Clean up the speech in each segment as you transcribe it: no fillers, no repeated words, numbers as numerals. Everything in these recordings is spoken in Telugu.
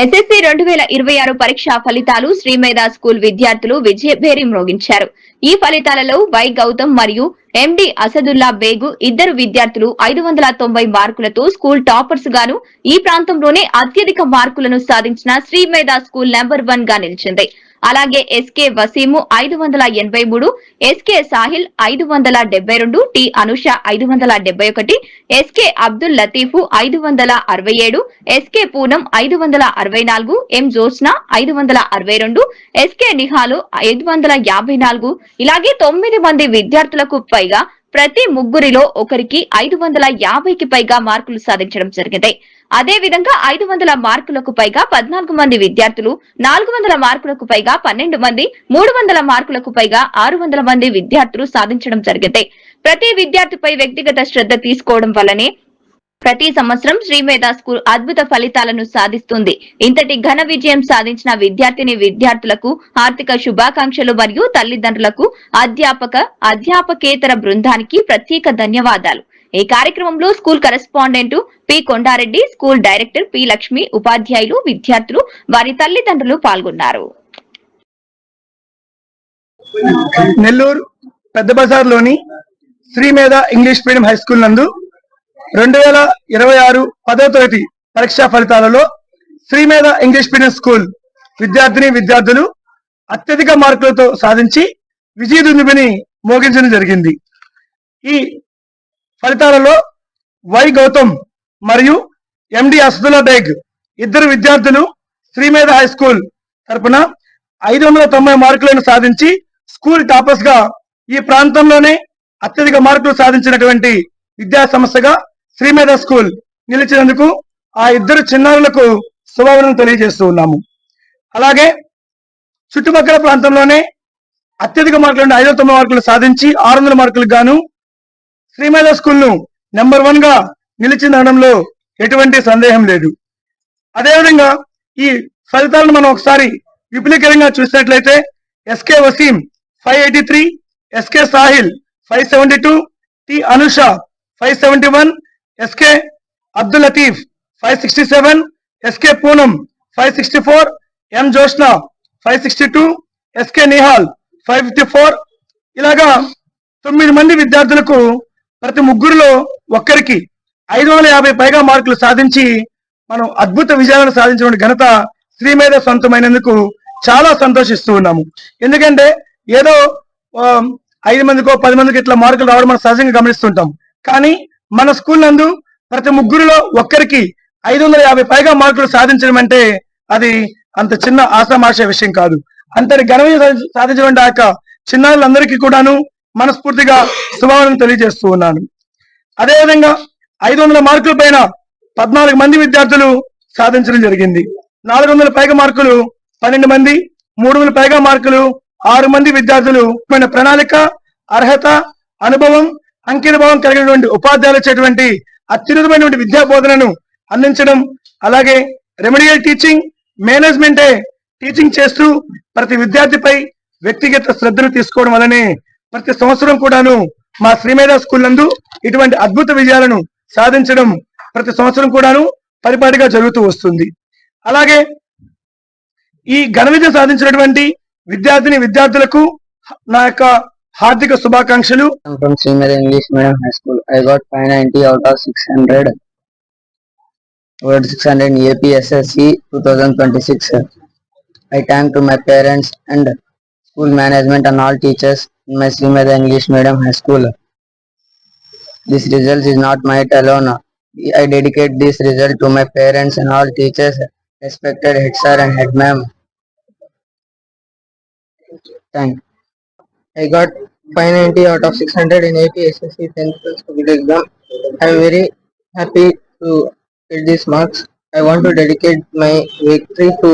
ఎస్ఎస్సీ 2026 పరీక్షా ఫలితాలు శ్రీమేధ స్కూల్ విద్యార్థులు విజయభేరి మ్రోగించారు. ఈ ఫలితాలలో వై గౌతమ్ మరియు ఎండి అసదుల్లా బేగు ఇద్దరు విద్యార్థులు 590 మార్కులతో స్కూల్ టాపర్స్ గాను ఈ ప్రాంతంలోనే అత్యధిక మార్కులను సాధించిన శ్రీమేధ స్కూల్ నెంబర్ 1 గా నిలిచింది. అలాగే SK Waseem 583, SK Sahil 572, T Anusha 571, SK Abdul Latif 567, SK Poonam 564, M Josna 562, SK Nihal 554 ఇలాగే 9 మంది విద్యార్థులకు పైగా ప్రతి ముగ్గురిలో ఒకరికి 550కి పైగా మార్కులు సాధించడం జరిగింది. అదే విధంగా 500 మార్కులకు పైగా 14 మంది విద్యార్థులు, 400 మార్కులకు పైగా 12 మంది, 300 మార్కులకు పైగా 600 మంది విద్యార్థులు సాధించడం జరిగింది. ప్రతి విద్యార్థిపై వ్యక్తిగత శ్రద్ధ తీసుకోవడం వల్లనే ప్రతి సంవత్సరం శ్రీమేధ స్కూల్ అద్భుత ఫలితాలను సాధిస్తుంది. ఇంతటి ఘన విజయం సాధించిన విద్యార్థులకు ఆర్థిక శుభాకాంక్షలు మరియు తల్లిదండ్రులకు అధ్యాపకేతర బృందానికి ప్రత్యేక ధన్యవాదాలు. ఈ కార్యక్రమంలో school correspondent P Kondareddy, school director P Lakshmi, ఉపాధ్యాయులు, విద్యార్థులు, వారి తల్లిదండ్రులు పాల్గొన్నారు. నెల్లూరు పెద్ద బజార్లోని Srimedha English medium high school నందు 2026 10వ తరగతి పరీక్షా ఫలితాలలో శ్రీమేధ ఇంగ్లీష్ మీడియం స్కూల్ విద్యార్థులు అత్యధిక మార్కులతో సాధించి విజయదుందుబిని మోగించడం జరిగింది. ఈ ఫలితాలలో వై గౌతమ్ మరియు ఎండి అసదుల్లా బేగ్ ఇద్దరు విద్యార్థులు శ్రీమేధ హై స్కూల్ తరపున 590 మార్కులను సాధించి స్కూల్ టాపర్స్ గా ఈ ప్రాంతంలోనే అత్యధిక మార్కులు సాధించినటువంటి విద్యా సంస్థగా శ్రీమేధ స్కూల్ నిలిచినందుకు ఆ ఇద్దరు చిన్నారులకు శుభాకాంక్షలు తెలియజేస్తూ ఉన్నాము. అలాగే చుట్టుపక్కల ప్రాంతంలోనే అత్యధిక మార్కులు 590 మార్కులు సాధించి 600 మార్కులకు గాను శ్రీమేధ స్కూల్ ను నెంబర్ 1 గా నిలిచిందనడంలో ఎటువంటి సందేహం లేదు. అదేవిధంగా ఈ ఫలితాలను మనం ఒకసారి విపులీకరంగా చూసినట్లయితే SK Waseem 583, SK Sahil 572, T Anusha 571, SK Abdul Latif 567, SK Poonam 564, M Joshna 562, SK Nihal 554 ఇలాగా 9 మంది విద్యార్థులకు ప్రతి ముగ్గురులో ఒక్కరికి 550 పైగా మార్కులు సాధించి మనం అద్భుత విజయాలను సాధించిన ఘనత శ్రీమేధ సొంతమైనందుకు చాలా సంతోషిస్తూ ఉన్నాము. ఎందుకంటే ఏదో 5 మందికో 10 మందికి ఇట్లా మార్కులు రావడం మనం సహజంగా గమనిస్తుంటాం. కానీ మన స్కూల్ నందు ప్రతి ముగ్గురులో ఒక్కరికి 550 పైగా మార్కులు సాధించడం అంటే అది అంత చిన్న ఆశామాష విషయం కాదు. అంతటి ఘన సాధించడం దాకా చిన్నారులందరికీ కూడాను మనస్ఫూర్తిగా శుభాకాంక్షలు తెలియజేస్తూ ఉన్నాను. అదేవిధంగా 500 మార్కుల పైన 14 మంది విద్యార్థులు సాధించడం జరిగింది. 400 పైగా మార్కులు 12 మంది, 300 పైగా మార్కులు 6 మంది విద్యార్థులు ప్రణాళిక, అర్హత, అనుభవం, అంకితభావం కలిగినటువంటి ఉపాధ్యాయులు ఇచ్చేటువంటి అత్యున్నతమైనటువంటి విద్యా బోధనను అందించడం, అలాగే రెమెడియల్ టీచింగ్, మేనేజ్మెంటే టీచింగ్ చేస్తూ ప్రతి విద్యార్థిపై వ్యక్తిగత శ్రద్ధను తీసుకోవడం వల్లనే ప్రతి సంవత్సరం కూడాను మా శ్రీమేధ స్కూల్ నందు ఇటువంటి అద్భుత విజయాలను సాధించడం ప్రతి సంవత్సరం కూడాను పరిపాటిగా జరుగుతూ వస్తుంది. అలాగే ఈ ఘన విజయం సాధించినటువంటి విద్యార్థులకు నా యొక్క హార్దిక శుభాకాంక్షలు. From Srimedha English Medium High School, I got 590 out of 600. Word 600 in AP SSC 2026. I thank to my parents and school management and all teachers in my Srimedha English Medium High School. This result is not mine alone. I dedicate this result to my parents and all teachers, respected head sir and head ma'am. Thank you. I got 590 out of 600 in AP SSC 10th class public exam. I am very happy to get these marks. I want to dedicate my victory to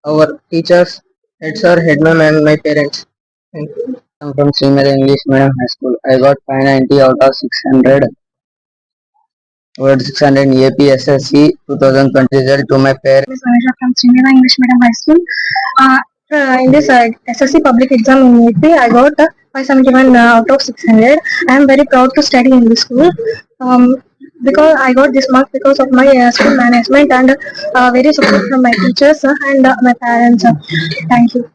our teachers, head sir, head ma'am and my parents. Thank you. I'm from Srimedha English Medium High School. I got 590 out of 600. Word 600 in AP SSC 2020 result to my parents. This is from Srimedha English Medium High School. In this SSC public exam in AP, I got 571 out of 600. I am very proud to study in this school. because I got this mark because of my school management and very support from my teachers and my parents. Thank you.